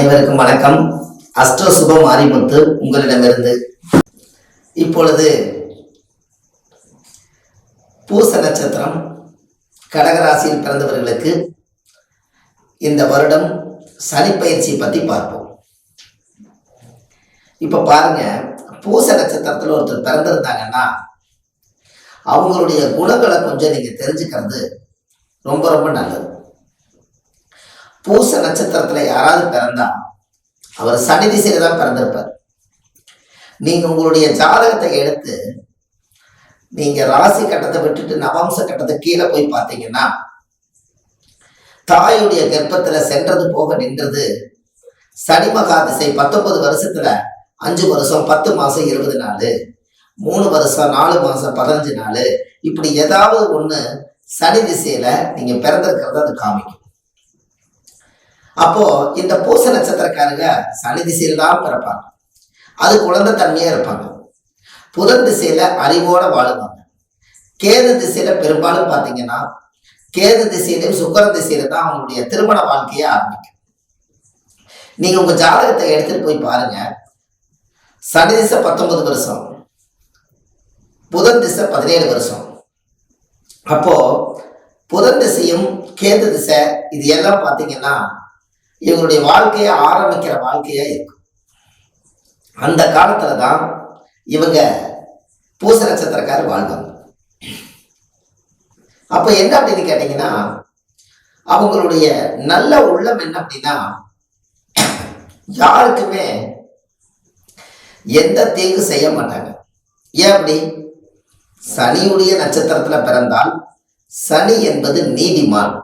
அனைவருக்கும் வணக்கம். அஸ்ட்ரோ சுப மாரிமுத்து உங்களிடமிருந்து. இப்பொழுது பூச நட்சத்திரம் கடகராசியில் பிறந்தவர்களுக்கு இந்த வருடம் சனி பயிற்சி பற்றி பார்ப்போம். இப்போ பாருங்க, பூச நட்சத்திரத்தில் ஒருத்தர் பிறந்திருந்தாங்கன்னா அவங்களுடைய குணங்களை கொஞ்சம் நீங்க தெரிஞ்சுக்கிறது ரொம்ப ரொம்ப நல்லது. பூச நட்சத்திரத்தில் யாராவது பிறந்தா அவர் சனி திசையில தான் பிறந்திருப்பார். நீங்க உங்களுடைய ஜாதகத்தை எடுத்து நீங்க ராசி கட்டத்தை விட்டுட்டு நவம்ச கட்டத்தை கீழே போய் பார்த்தீங்கன்னா தாயுடைய கர்ப்பத்துல சென்றது போக நின்றது சனி மகா திசை 19 வருஷத்துல 5 வருஷம் 10 மாசம் 20 நாள், 3 வருஷம் 4 மாசம் 15 நாள், இப்படி ஏதாவது ஒண்ணு சனி திசையில நீங்க பிறந்திருக்கிறத அது காமிக்கும். அப்போ இந்த பூச நட்சத்திரக்காரங்க சனி திசையில் தான் பிறப்பாங்க. அது குழந்தை தன்மையா இருப்பாங்க. புதன் திசையில அறிவோட வாழுவாங்க. கேது திசையில பெரும்பாலும் பார்த்தீங்கன்னா கேது திசையிலும் சுக்கர திசையில தான் அவங்களுடைய திருமண வாழ்க்கையை ஆரம்பிக்கும். நீங்க உங்க ஜாதகத்தை எடுத்துட்டு போய் பாருங்க. சனி திசை 19 வருஷம், புதன் திசை 17 வருஷம். அப்போ புதன் திசையும் கேது திசை இது எல்லாம் பார்த்தீங்கன்னா இவங்களுடைய வாழ்க்கையை ஆரம்பிக்கிற வாழ்க்கையா இருக்கும். அந்த காலத்துல தான் இவங்க பூச நட்சத்திரக்காரர் வாழ்வாங்க. அப்ப என்ன அப்படின்னு கேட்டீங்கன்னா அவங்களுடைய நல்ல உள்ளம் என்ன அப்படின்னா யாருக்குமே எந்த தீங்கு செய்ய மாட்டாங்க. ஏன் அப்படி? சனியுடைய நட்சத்திரத்துல பிறந்தால் சனி என்பது நீதிமான்.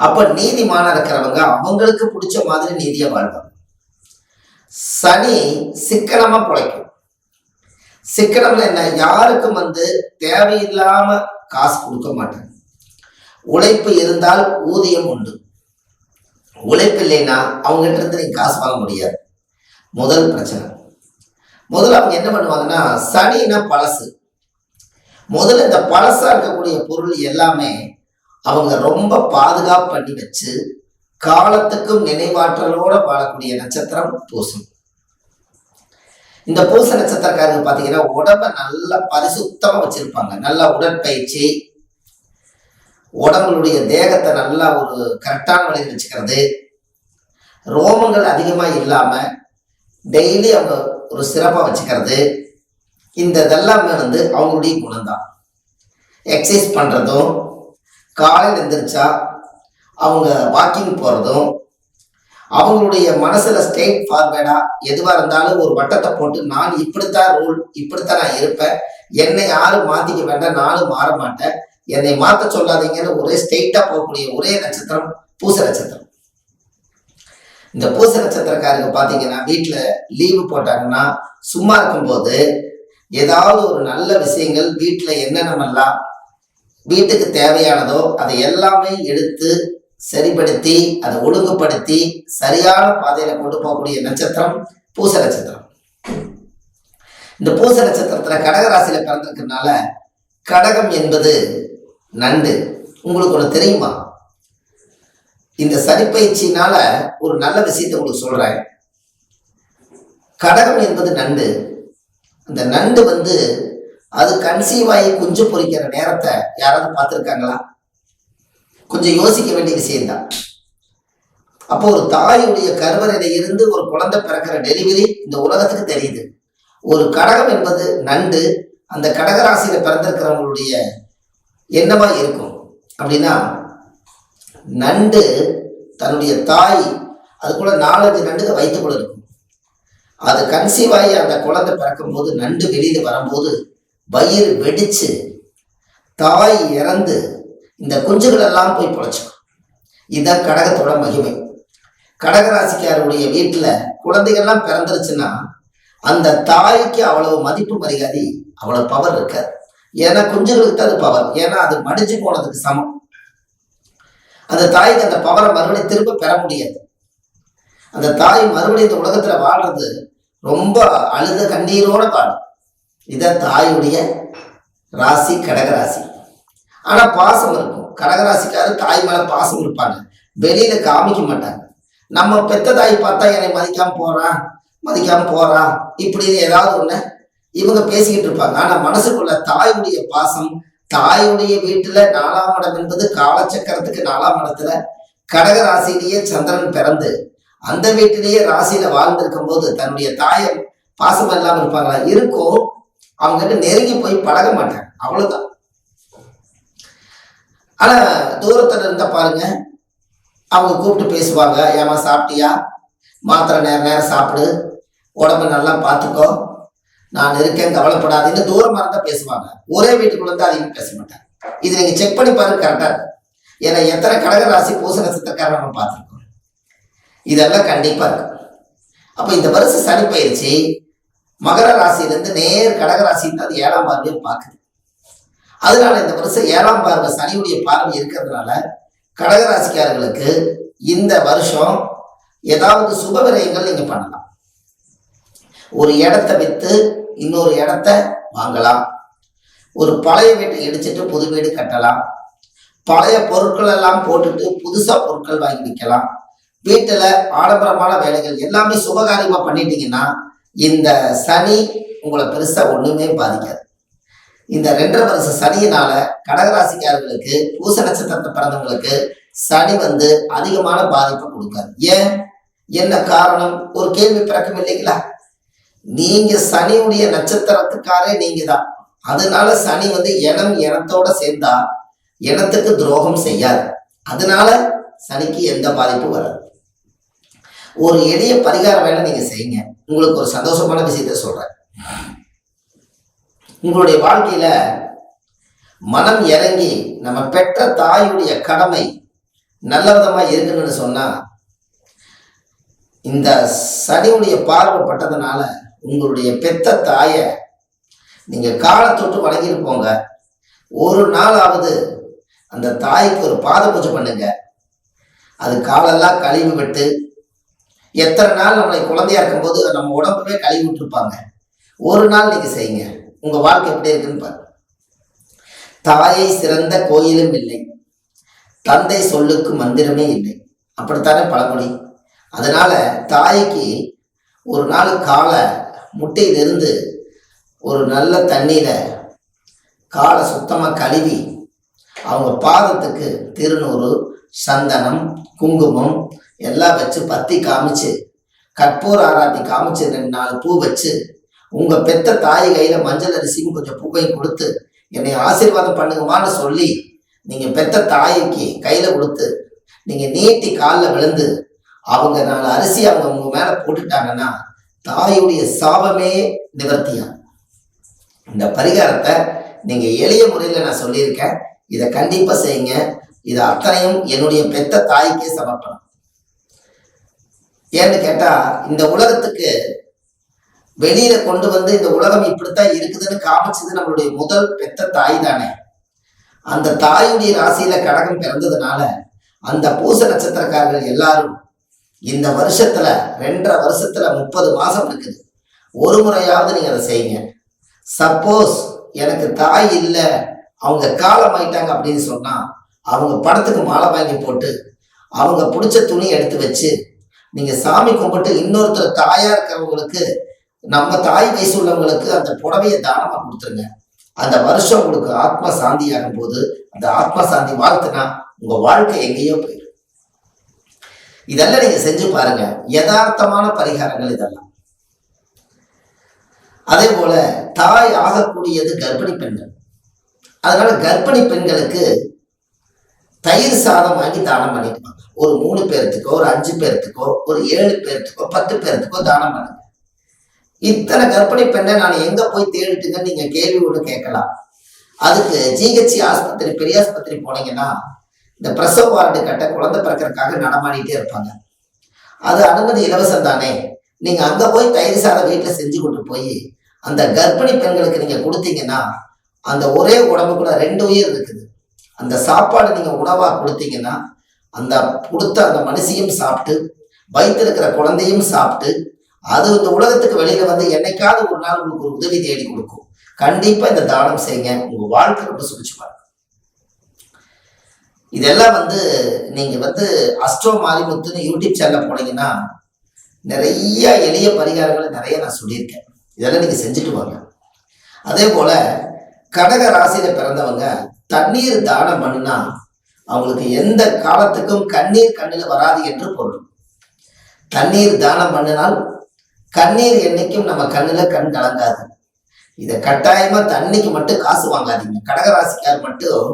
அப்ப நீதிமானா இருக்கிறவங்க அவங்களுக்கு பிடிச்ச மாதிரி நீதியா வாழ்வாங்க. சனி சிக்கனமா பிழைக்கும். சிக்கனம்ல என்ன? யாருக்கும் தேவையில்லாம காசு கொடுக்க மாட்டாங்க. உழைப்பு இருந்தால் ஊதியம் உண்டு. உழைப்பு இல்லைன்னா அவங்ககிட்ட இருந்து நீங்க காசு வாங்க முடியாது. முதல் பிரச்சனை. முதல்ல அவங்க என்ன பண்ணுவாங்கன்னா, சனினா பழசு. முதல்ல இந்த பழசா இருக்கக்கூடிய பொருள் எல்லாமே அவங்க ரொம்ப பாதுகாப்பு பண்ணி வச்சு காலத்துக்கும் நினைவாற்றலோட வாழக்கூடிய நட்சத்திரம் பூசம். இந்த பூச நட்சத்திரக்காரங்க பார்த்தீங்கன்னா உடம்ப நல்லா பரிசுத்தமா வச்சிருப்பாங்க. நல்லா உடற்பயிற்சி, உடம்புடைய தேகத்தை நல்லா ஒரு கரெக்டான வழியில் வச்சுக்கிறது, ரோமங்கள் அதிகமா இல்லாம டெய்லி அவங்க ஒரு சிறப்பா வச்சுக்கிறது, இந்த இதெல்லாமே அவங்களுடைய குணம்தான். எக்ஸசைஸ் பண்றதும், காலையில் எழுந்திரிச்சா அவங்க வாக்கிங் போறதும், அவங்களுடைய மனசுல ஸ்ட்ரெயிட் ஃபார்வேர்டா எதுவா இருந்தாலும் ஒரு வட்டத்தை போட்டு நான் இப்படித்தான் ரூல், இப்படித்தான் நான் இருப்பேன், என்னை யாரும் மாத்திக்க வேண்டாம், நானும் மாற மாட்டேன், என்னை மாத்த சொல்லாதீங்கன்னு ஒரே ஸ்ட்ரெயிட்டா போகக்கூடிய ஒரே நட்சத்திரம் பூச நட்சத்திரம். இந்த பூச நட்சத்திரக்காரங்க பாத்தீங்கன்னா வீட்டுல லீவு போட்டாங்கன்னா சும்மா இருக்கும்போது ஏதாவது ஒரு நல்ல விஷயங்கள் வீட்டுல என்னென்னலாம் வீட்டுக்கு தேவையானதோ அதை எல்லாமே எடுத்து சரிப்படுத்தி அதை ஒழுங்குபடுத்தி சரியான பாதையில கொண்டு போகக்கூடிய நட்சத்திரம் பூச நட்சத்திரம். இந்த பூச நட்சத்திரத்துல கடகராசியில பிறந்திருக்கிறதுனால கடகம் என்பது நண்டு. உங்களுக்கு ஒண்ணு தெரியுமா? இந்த சனிப்பயிற்சினால ஒரு நல்ல விஷயத்தை உங்களுக்கு சொல்றேன். கடகம் என்பது நண்டு. அந்த நண்டு அது கன்சீவ் ஆகி குஞ்சு பொறிக்கிற நேரத்தை யாராவது பார்த்துருக்காங்களா? கொஞ்சம் யோசிக்க வேண்டிய விஷயம்தான். அப்போ ஒரு தாயுடைய கருவறையில இருந்து ஒரு குழந்தை பிறக்கிற டெலிவரி இந்த உலகத்துக்கு தெரியுது. ஒரு கடகம் என்பது நண்டு. அந்த கடகராசியில பிறந்திருக்கிறவங்களுடைய என்னவா இருக்கும் அப்படின்னா, நண்டு தன்னுடைய தாய் அதுக்குள்ள 4-5 நண்டுக வயிற்றுக்குள்ள இருக்கும். அது கன்சீவ் ஆகி அந்த குழந்தை பிறக்கும் போது நண்டு வெளியில வரும்போது வயிறு வெடிச்சு தாய் இறந்து இந்த குஞ்சுகள் எல்லாம் போய் பொழைச்சிக்கும். இதுதான் கடகத்தோட மகிமை. கடகராசிக்காரருடைய வீட்டுல குழந்தைகள்லாம் பிறந்துருச்சுன்னா அந்த தாய்க்கு அவ்வளவு மதிப்பு மரியாதை, அவ்வளவு பவர் இருக்காது. ஏன்னா குஞ்சுகளுக்கு தான் அது பவர். ஏன்னா அது மடிஞ்சு போனதுக்கு சமம். அந்த தாய்க்கு அந்த பவரை மறுபடியும் திரும்ப பெற முடியாது. அந்த தாய் மறுபடியும் இந்த உலகத்துல வாழ்றது ரொம்ப அழுத கண்ணீரோட வாழும். இதான் தாயுடைய ராசி கடகராசி. ஆனா பாசம் இருக்கும். கடகராசிக்காரர் தாய் மேல பாசம் இருப்பாங்க, வெளியில காமிக்க மாட்டாங்க. நம்ம பெத்த தாய் பார்த்தா என்னை மதிக்காம போறா இப்படின்னு ஏதாவது ஒண்ணு இவங்க பேசிக்கிட்டு இருப்பாங்க. ஆனா மனசுக்குள்ள தாயுடைய பாசம், தாயுடைய வீட்டுல 4ஆம் இடம் என்பது காலச்சக்கரத்துக்கு 4ஆம் இடத்துல கடக ராசியிலேயே சந்திரன் பிறந்து அந்த வீட்டிலேயே ராசியில வாழ்ந்திருக்கும் போது தன்னுடைய தாயை பாசம் இல்லாம இருப்பாங்களா? இருக்கும். அவங்க கிட்ட நெருங்கி போய் பழக மாட்டாங்க, அவ்வளவுதான். ஆனா தூரத்துல இருந்தா பாருங்க, அவங்க கூப்பிட்டு பேசுவாங்க. ஏமா சாப்பிட்டியா, மாத்திரை நேரம் நேரம் சாப்பிடு, உடம்பு நல்லா பார்த்துக்கோ, நான் இருக்கேன், கவலைப்படாதுன்னு தூரமா இருந்தா பேசுவாங்க. ஒரே வீட்டுக்குள்ள இருந்தா அதிகம் பேச மாட்டாங்க. இது நீங்க செக் பண்ணி பாருங்க, கரெக்டா இருக்கும். ஏன்னா எத்தனை கடக ராசி பூச நட்சத்திரக்காரன் நம்ம பார்த்துருக்கோம். இதெல்லாம் கண்டிப்பா இருக்கு. அப்ப இந்த வருஷம் சனி பயிற்சி மகர ராசியிலிருந்து நேர் கடக ராசின்னு அது 7ஆம் பார்வையை பார்க்குது. அதனால இந்த வருஷம் 7ஆம் பார்வை சனியுடைய பார்வை இருக்கிறதுனால கடகராசிக்காரர்களுக்கு இந்த வருஷம் ஏதாவது சுப விரயங்கள் நீங்க பண்ணலாம். ஒரு இடத்தை வித்து இன்னொரு இடத்த வாங்கலாம். ஒரு பழைய வீட்டை இடிச்சிட்டு புது வீடு கட்டலாம். பழைய பொருட்கள் எல்லாம் போட்டுட்டு புதுசா பொருட்கள் வாங்கி விற்கலாம். வீட்டுல ஆடம்பரமான வேலைகள் எல்லாமே சுபகாரியமா பண்ணிட்டீங்கன்னா இந்த சனி உங்களை பெருசா ஒண்ணுமே பாதிக்காது. இந்த 2.5 வருஷ சனியினால கடகராசிக்காரர்களுக்கு பூச நட்சத்திரத்தை பிறந்தவங்களுக்கு சனி அதிகமான பாதிப்பை கொடுக்காது. ஏன், என்ன காரணம்? ஒரு கேள்வி பிறக்கும் இல்லைங்களா? நீங்க சனியுடைய நட்சத்திரத்துக்காரே நீங்க தான். அதனால சனி இனத்தோட சேர்ந்தா இனத்துக்கு துரோகம் செய்யாது. அதனால சனிக்கு எந்த பாதிப்பும் வராது. ஒரு எளிய பரிகார வேலை நீங்க செய்யுங்க. உங்களுக்கு ஒரு சந்தோஷமான விஷயத்த சொல்றேன். உங்களுடைய வாழ்க்கையில மனம் இறங்கி நம்ம பெற்ற தாயுடைய கடமை நல்ல விதமா இருக்குன்னு சொன்னா, இந்த சனியுடைய பார்வைப்பட்டதுனால உங்களுடைய பெத்த தாய நீங்க காலை தொட்டு வணங்கிட்டு போங்க. ஒரு நாளாவது அந்த தாய்க்கு ஒரு பாத பூஜை பண்ணுங்க. அது காலெல்லாம் கழுவி விட்டு, எத்தனை நாள் நம்மளை குழந்தையா இருக்கும்போது நம்ம உடம்புமே கழுவி விட்டுருப்பாங்க, ஒரு நாள் நீங்க செய்யுங்க. உங்க வாழ்க்கை எப்படி இருக்குன்னு பாருங்க. தாயை சிறந்த கோயிலும் இல்லை, தந்தை சொல்லுக்கு மந்திரமே இல்லை, அப்படித்தானே பழமொழி. அதனால தாய்க்கு ஒரு நாள் காலை முட்டையிலிருந்து ஒரு நல்ல தண்ணீர காலை சுத்தமா கழுவி அவங்க பாதத்துக்கு திருநூறு, சந்தனம், குங்குமம் எல்லாம் வச்சு பத்தி காமிச்சு, கற்பூர ஆராத்தி காமிச்சு 2-4 பூ வச்சு, உங்க பெத்த தாய் கையில மஞ்சள் அரிசியும் கொஞ்சம் பூவையும் கொடுத்து என்னை ஆசீர்வாதம் பண்ணுங்கம்மான்னு சொல்லி நீங்க பெத்த தாய்க்கு கையில கொடுத்து நீங்க நீட்டி காலில் விழுந்து அவங்க 4 அரிசி அவங்க உங்க மேல போட்டுட்டாங்கன்னா தாயுடைய சாபமே நிவர்த்தியா. இந்த பரிகாரத்தை நீங்க எளிய முறையில நான் சொல்லியிருக்கேன். இதை கண்டிப்பா செய்யுங்க. இது அத்தனையும் என்னுடைய பெத்த தாய்க்கே சமர்ப்பணம். ஏன்னு கேட்டா, இந்த உலகத்துக்கு வெளியில கொண்டு இந்த உலகம் இப்படித்தான் இருக்குதுன்னு காமிச்சது நம்மளுடைய முதல் பெத்த தாய் தானே. அந்த தாயுடைய ராசியில கடகம் பிறந்ததுனால அந்த பூச நட்சத்திரக்காரர்கள் எல்லாரும் இந்த வருஷத்துல 2.5 வருஷத்துல 30 மாசம் இருக்குது, ஒரு முறையாவது நீங்க அதை செய்யுங்க. சப்போஸ் எனக்கு தாய் இல்லை, அவங்க காலம் ஆயிட்டாங்க அப்படின்னு சொன்னா அவங்க படத்துக்கு மாலை வாங்கி போட்டு அவங்க பிடிச்ச துணி எடுத்து வச்சு நீங்க சாமி கும்பிட்டு இன்னொருத்தர் தாயா இருக்கிறவங்களுக்கு, நம்ம தாய் வயசு உள்ளவங்களுக்கு அந்த புடவையை தானமா கொடுத்துருங்க. அந்த வருஷம் உங்களுக்கு ஆத்மா சாந்தி ஆகும் போது அந்த ஆத்மா சாந்தி வாழ்த்துனா உங்க வாழ்க்கை எங்கேயோ போயிடும். இதெல்லாம் நீங்க செஞ்சு பாருங்க. யதார்த்தமான பரிகாரங்கள் இதெல்லாம். அதே போல தாய் ஆகக்கூடியது கர்ப்பிணி பெண்கள். அதனால கர்ப்பிணி பெண்களுக்கு தயிர் சாதம் வாங்கி தானம் பண்ணிடுவாங்க. ஒரு 3 பேர்த்துக்கோ, ஒரு 5 பேர்த்துக்கோ, ஒரு 7 பேர்த்துக்கோ, 10 பேர்த்துக்கோ தானம் பண்ணுங்க. இத்தனை கர்ப்பிணி பெண்ணை நான் எங்க போய் தேடிட்டுங்கன்னு நீங்க கேள்வி ஒன்று கேட்கலாம். அதுக்கு ஜிஹெச்சி ஆஸ்பத்திரி, பெரிய ஆஸ்பத்திரி போனீங்கன்னா இந்த பிரசவ வார்டு கட்ட குழந்தை பிறக்கிறதுக்காக நடமாடிட்டே இருப்பாங்க. அது அனுமதி இலவசம் தானே. நீங்க அங்க போய் தயிர் சாதம் வீட்டுல செஞ்சு கொண்டு போய் அந்த கர்ப்பிணி பெண்களுக்கு நீங்க கொடுத்தீங்கன்னா அந்த ஒரே உடம்புக்குள்ள 2 உயிர் இருக்குது. அந்த சாப்பாடு நீங்க உணவா கொடுத்தீங்கன்னா அந்த கொடுத்த அந்த மனுஷியும் சாப்பிட்டு வயிற்றிருக்கிற குழந்தையும் சாப்பிட்டு அது இந்த உலகத்துக்கு வெளியில என்னைக்காவது ஒரு நாள் உங்களுக்கு ஒரு உதவி தேடி கொடுக்கும். கண்டிப்பா இந்த தானம் செய்யுங்க. உங்க வாழ்க்கை ரொம்ப சுபிச்சு பாருங்க. இதெல்லாம் வந்து நீங்க வந்து அஸ்ட்ரோ மாரிமுத்துன்னு யூடியூப் சேனல்ல போனீங்கன்னா நிறைய எளிய பரிகாரங்களை நிறைய நான் சொல்லியிருக்கேன். இதெல்லாம் நீங்க செஞ்சுட்டு வாங்க. அதே போல கடக ராசியில பிறந்தவங்க தண்ணீர் தானம் பண்ணுனா அவங்களுக்கு எந்த காலத்துக்கும் கண்ணீர் கண்ணில் வராது என்று பொருள். தண்ணீர் தானம் பண்ணினால் கண்ணீர் என்னைக்கும் நம்ம கண்ணுல கண் கலங்காது. இதை கட்டாயமா தண்ணிக்கு மட்டும் காசு வாங்காதீங்க. கடகராசிக்கார் மட்டும்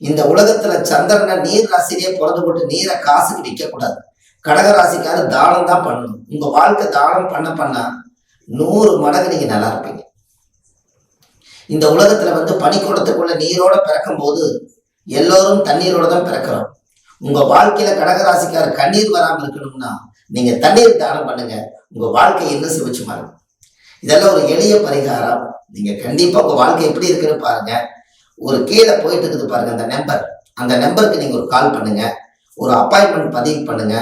இந்த உலகத்துல சந்திரனை நீர் ராசிலேயே பிறந்து போட்டு நீரை காசுக்கு விற்க கூடாது. கடகராசிக்காரர் தானம் தான் பண்ணணும். உங்க வாழ்க்கை தானம் பண்ண 100 மடங்கு நீங்க நல்லா இருப்பீங்க. இந்த உலகத்துல வந்து பனிக்கூடத்துக்குள்ள நீரோட பிறக்கும் போது எல்லோரும் தண்ணீரோட தான் பிறக்கிறோம். உங்க வாழ்க்கையில கடகராசிக்காரர் கண்ணீர் வராம இருக்கணும்னா நீங்க தண்ணீர் தானம் பண்ணுங்க. உங்க வாழ்க்கை இன்னும் சிவச்சு மாறும். இதெல்லாம் ஒரு எளிய பரிகாரம். நீங்க கண்டிப்பா உங்க வாழ்க்கை எப்படி இருக்குன்னு பாருங்க. ஒரு கீழே போயிட்டு இருக்குது பாருங்க அந்த நம்பர், அந்த நம்பருக்கு நீங்க ஒரு கால் பண்ணுங்க, ஒரு அப்பாயின்மெண்ட் பதிவு பண்ணுங்க.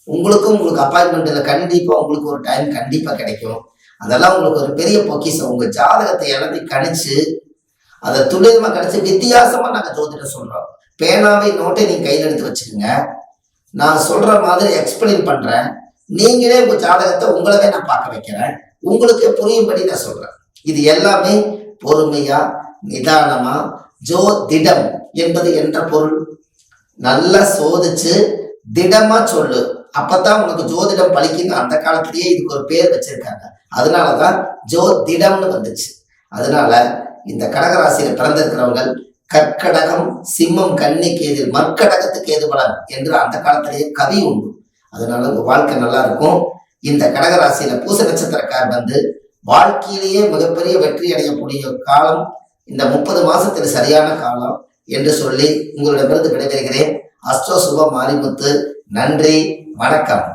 உங்களுக்கு அப்பாயின்மெண்ட்ல கண்டிப்பா உங்களுக்கு ஒரு டைம் கண்டிப்பா கிடைக்கும். அதெல்லாம் உங்களுக்கு ஒரு பெரிய பொக்கிஷம். உங்க ஜாதகத்தை எல்லாத்தையும் கணிச்சு அதை துல்லியமா கணிச்சு வித்தியாசமா நாங்க ஜோதிடம் சொல்றோம். பேனாவை நோட்டை நீங்க கையில் எடுத்து வச்சுக்கோங்க. நான் சொல்ற மாதிரி எக்ஸ்பிளைன் பண்றேன். நீங்களே உங்க ஜாதகத்தை உங்களவே நான் பார்க்க வைக்கிறேன். உங்களுக்கு புரியும்படி நான் சொல்றேன். இது எல்லாமே பொறுமையா நிதானமா ஜோதிடம் என்பது என்ற பொருள் நல்லா சோதிச்சு திடமா சொல்லு. அப்பதான் உனக்கு ஜோதிடம் பழிக்குன்னு அந்த காலத்திலேயே இதுக்கு ஒரு பேர் வச்சிருக்காங்க. அதனாலதான் ஜோதிடம்னு வந்துச்சு. அதனால இந்த கடகராசியில பிறந்திருக்கிறவங்க கற்கடகம் சிம்மம் கன்னி கேது மற்கடகத்துக்கு ஏது பலன் என்று அந்த காலத்திலேயே கவி உண்டு. அதனால உங்க வாழ்க்கை நல்லா இருக்கும். இந்த கடகராசியில பூச நட்சத்திரக்கார் வந்து வாழ்க்கையிலேயே மிகப்பெரிய வெற்றி அடையக்கூடிய காலம் இந்த 30 மாசத்துல சரியான காலம் என்று சொல்லி உங்களிடமிருந்து விடைபெறுகிறேன். அஸ்ட்ரோ சுப மாரிமுத்து. நன்றி, வணக்கம்.